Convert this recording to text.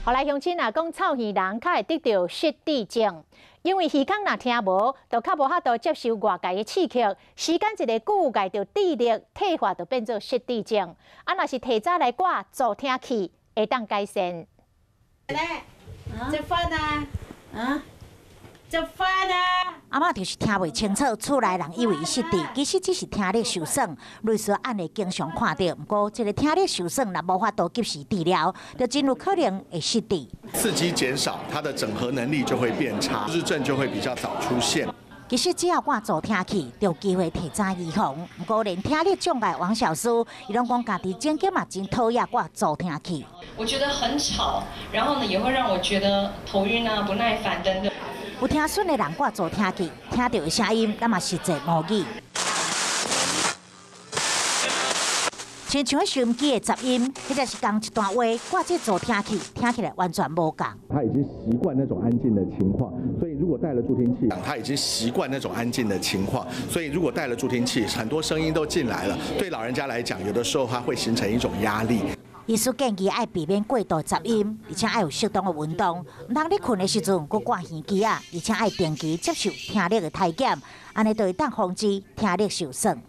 后来乡亲啊讲，臭耳人较会得到失智症，因为耳孔若听无，就较无法度接受外界的刺激，时间一个久，界着智力退化，就变做失智症。啊，若是提早来挂助听器，会当改善。食饭啊！食饭啊！阿嬷就是听袂清楚，厝内人以为伊失智，其实只是听力受损。类似案例经常看到，不过这个听力受损若无法度及时治疗，就真有可能会失智。刺激减少，它的整合能力就会变差，失智症就会比较早出现。其实只要挂助听器，就有机会提早预防。不过连听力障碍王小叔，伊拢讲家己真金嘛真讨厌挂助听器。我觉得很吵，然后呢也会让我觉得头晕啊、不耐烦等等。有听损的人挂助听器，听到的声音，那么实际无语。亲像收音机的杂音，或者是讲一段话，挂这助听器，听起来完全无共。他已经习惯那种安静的情况，所以如果戴了助听器，他已经习惯那种安静的情况，所以如果戴了助听器，很多声音都进来了。对老人家来讲，有的时候它会形成一种压力。医师建议爱避免过度杂音，而且爱有适当的运动。唔通你困的时阵，佮挂耳机啊，而且爱定期接受听力的体检，安尼就会当防止听力受损。